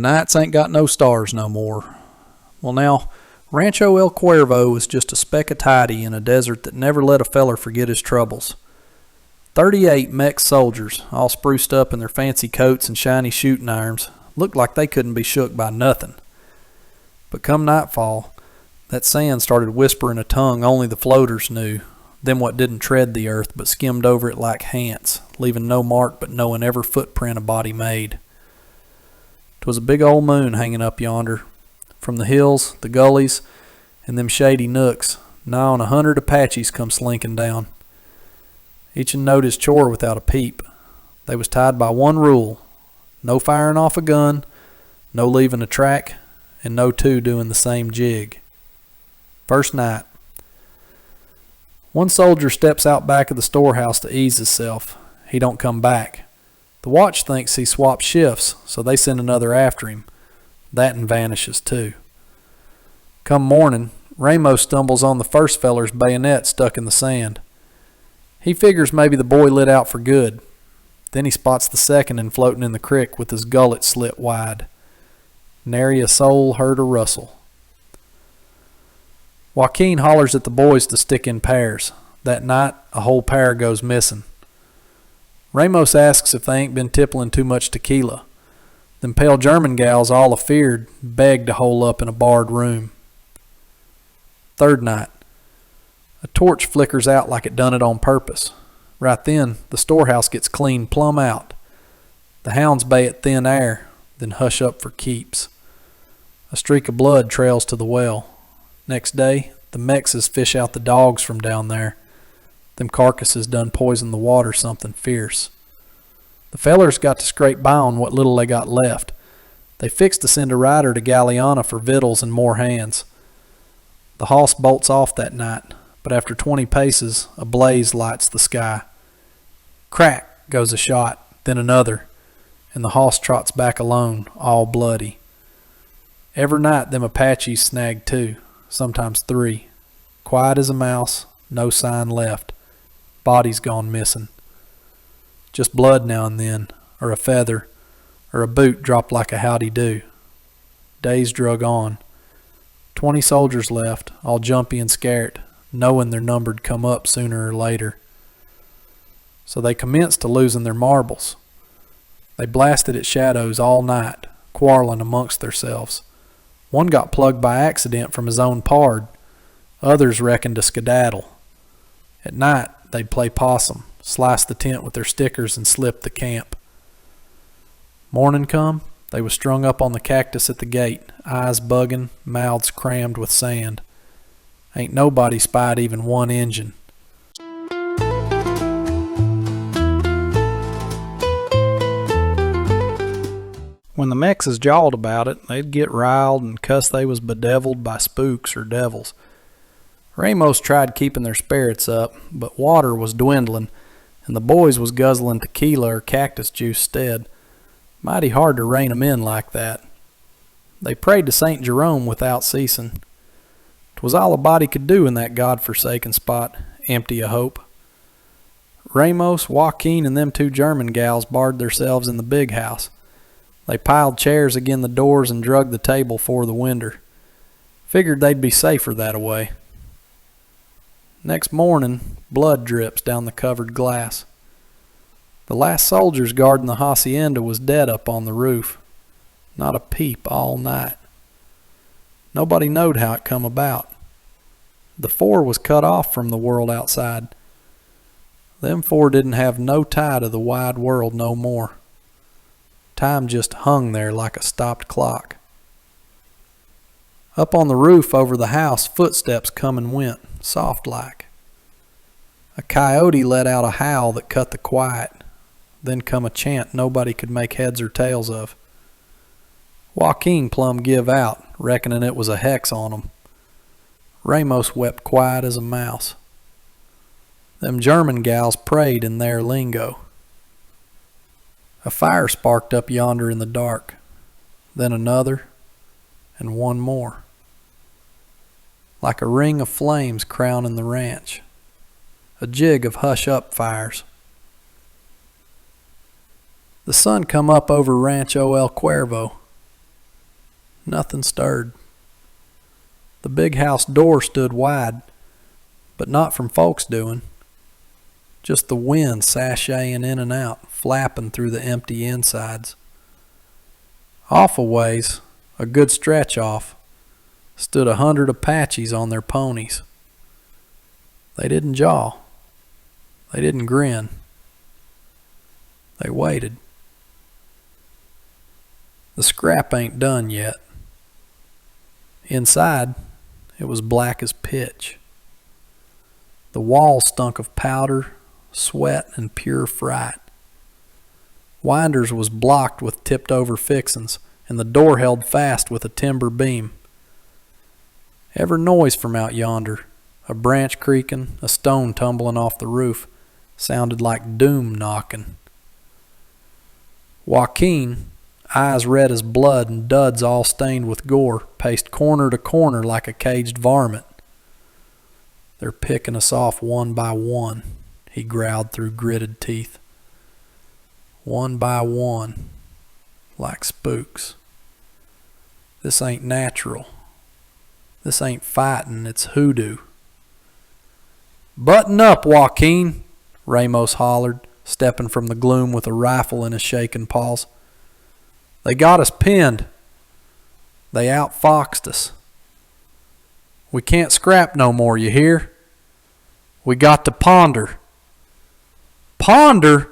nights ain't got no stars no more. Well now, Rancho El Cuervo was just a speck of tidy in a desert that never let a feller forget his troubles. 38 Mex soldiers, all spruced up in their fancy coats and shiny shooting irons, looked like they couldn't be shook by nothing. But come nightfall, that sand started whispering a tongue only the floaters knew, them what didn't tread the earth but skimmed over it like hants, leaving no mark but knowing every footprint a body made. 'Twas a big old moon hanging up yonder. From the hills, the gullies, and them shady nooks, nigh on 100 Apaches come slinking down. Each'n knowed his chore without a peep. They was tied by one rule: no firing off a gun, no leaving a track, and no two doing the same jig. First night. One soldier steps out back of the storehouse to ease himself. He don't come back. The watch thinks he swapped shifts, so they send another after him. That and vanishes too. Come morning, Ramos stumbles on the first feller's bayonet stuck in the sand. He figures maybe the boy lit out for good. Then he spots the second and floating in the creek with his gullet slit wide. Nary a soul heard a rustle. Joaquin hollers at the boys to stick in pairs. That night, a whole pair goes missing. Ramos asks if they ain't been tippling too much tequila. Them pale German gals, all afeared, begged to hole up in a barred room. Third night. A torch flickers out like it done it on purpose. Right then, the storehouse gets cleaned plumb out. The hounds bay at thin air, then hush up for keeps. A streak of blood trails to the well. Next day, the Mexes fish out the dogs from down there. Them carcasses done poison the water something fierce. The fellers got to scrape by on what little they got left. They fixed to send a rider to Galeana for victuals and more hands. The hoss bolts off that night, but after 20 paces, a blaze lights the sky. Crack goes a shot, then another, and the hoss trots back alone, all bloody. Every night them Apaches snag 2, sometimes 3. Quiet as a mouse, no sign left. Bodies gone missing. Just blood now and then, or a feather, or a boot dropped like a howdy-do. Days drug on. 20 soldiers left, all jumpy and scared, knowing their number'd come up sooner or later. So they commenced to losing their marbles. They blasted at shadows all night, quarreling amongst theirselves. One got plugged by accident from his own pard. Others reckoned to skedaddle. At night, they'd play possum, slice the tent with their stickers, and slip the camp. Morning come, they was strung up on the cactus at the gate, eyes bugging, mouths crammed with sand. Ain't nobody spied even one Injun. When the Mexes jawed about it, they'd get riled and cuss they was bedeviled by spooks or devils. Ramos tried keeping their spirits up, but water was dwindling, and the boys was guzzling tequila or cactus juice instead. Mighty hard to rein 'em in like that. They prayed to St. Jerome without ceasing. 'Twas all a body could do in that God-forsaken spot, empty of hope. Ramos, Joaquin, and them 2 German gals barred theirselves in the big house. They piled chairs agin the doors and drugged the table for the winder. Figured they'd be safer that-a-way. Next morning, blood drips down the covered glass. The last soldiers guarding the hacienda was dead up on the roof. Not a peep all night. Nobody knowed how it come about. The 4 was cut off from the world outside. Them 4 didn't have no tie to the wide world no more. Time just hung there like a stopped clock. Up on the roof over the house, footsteps come and went, soft-like. A coyote let out a howl that cut the quiet. Then come a chant nobody could make heads or tails of. Joaquin plumb give out, reckoning it was a hex on 'em. Ramos wept quiet as a mouse. Them German gals prayed in their lingo. A fire sparked up yonder in the dark, then another, and one more. Like a ring of flames crowning the ranch, a jig of hush-up fires. The sun come up over Rancho El Cuervo. Nothing stirred. The big house door stood wide, but not from folks doing. Just the wind sashaying in and out, flapping through the empty insides. Off a ways, a good stretch off, stood 100 Apaches on their ponies. They didn't jaw. They didn't grin. They waited. The scrap ain't done yet. Inside, it was black as pitch. The walls stunk of powder, sweat, and pure fright. Winders was blocked with tipped-over fixin's, and the door held fast with a timber beam. Every noise from out yonder, a branch creaking, a stone tumbling off the roof, sounded like doom knocking. Joaquin, eyes red as blood and duds all stained with gore, paced corner to corner like a caged varmint. "They're picking us off one by one," he growled through gritted teeth. "One by one, like spooks. This ain't natural. This ain't fighting, it's hoodoo." "Button up, Joaquin," Ramos hollered, stepping from the gloom with a rifle in his shaking paws. "They got us pinned. They outfoxed us. We can't scrap no more, you hear? We got to ponder." "Ponder?"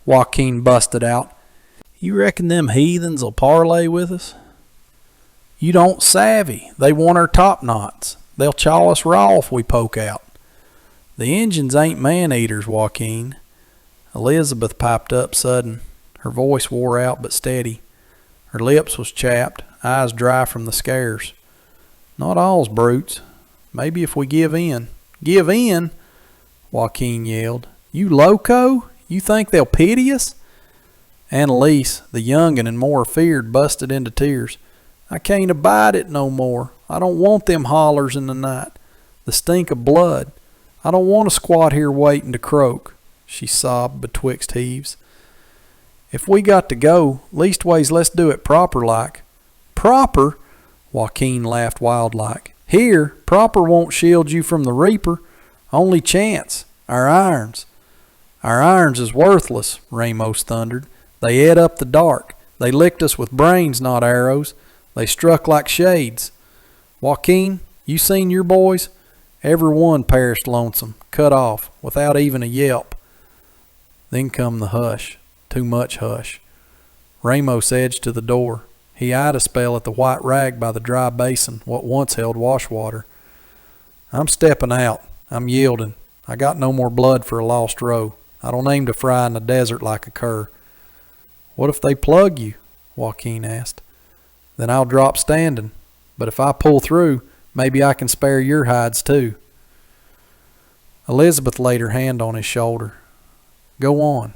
Joaquin busted out. "You reckon them heathens'll parlay with us? You don't savvy. They want our top knots. They'll chaw us raw if we poke out. The Injuns ain't man-eaters, Joaquin." Elizabeth piped up sudden. Her voice wore out but steady. Her lips was chapped, eyes dry from the scares. "Not all's brutes. Maybe if we give in." "Give in?" Joaquin yelled. "You loco? You think they'll pity us?" Annalise, the youngin' and more feared, busted into tears. "I can't abide it no more. I don't want them hollers in the night. The stink of blood. I don't want to squat here waiting to croak," she sobbed betwixt heaves. "If we got to go, leastways let's do it proper like." "Proper?" Joaquin laughed wild-like. "Here, proper won't shield you from the reaper. Only chance, our irons." "Our irons is worthless," Ramos thundered. "They ate up the dark. They licked us with brains, not arrows. They struck like shades. Joaquin, you seen your boys? Every one perished lonesome, cut off, without even a yelp." Then come the hush, too much hush. Ramos edged to the door. He eyed a spell at the white rag by the dry basin, what once held washwater. "I'm stepping out. I'm yielding. I got no more blood for a lost roe. I don't aim to fry in the desert like a cur." "What if they plug you?" Joaquin asked. "Then I'll drop standing. But if I pull through, maybe I can spare your hides too." Elizabeth laid her hand on his shoulder. "Go on,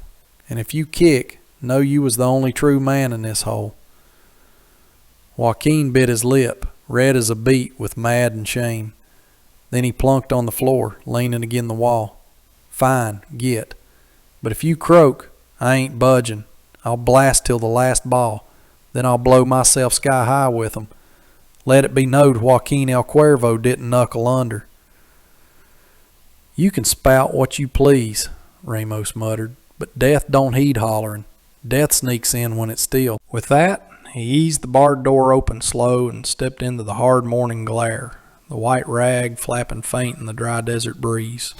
and if you kick, know you was the only true man in this hole." Joaquin bit his lip, red as a beet with mad and shame. Then he plunked on the floor, leaning agin the wall. "Fine, get. But if you croak, I ain't budging. I'll blast till the last ball. Then I'll blow myself sky high with 'em. Let it be knowed Joaquin El Cuervo didn't knuckle under." "You can spout what you please," Ramos muttered, "but death don't heed hollerin'. Death sneaks in when it's still." With that, he eased the barred door open slow and stepped into the hard morning glare, the white rag flapping faint in the dry desert breeze.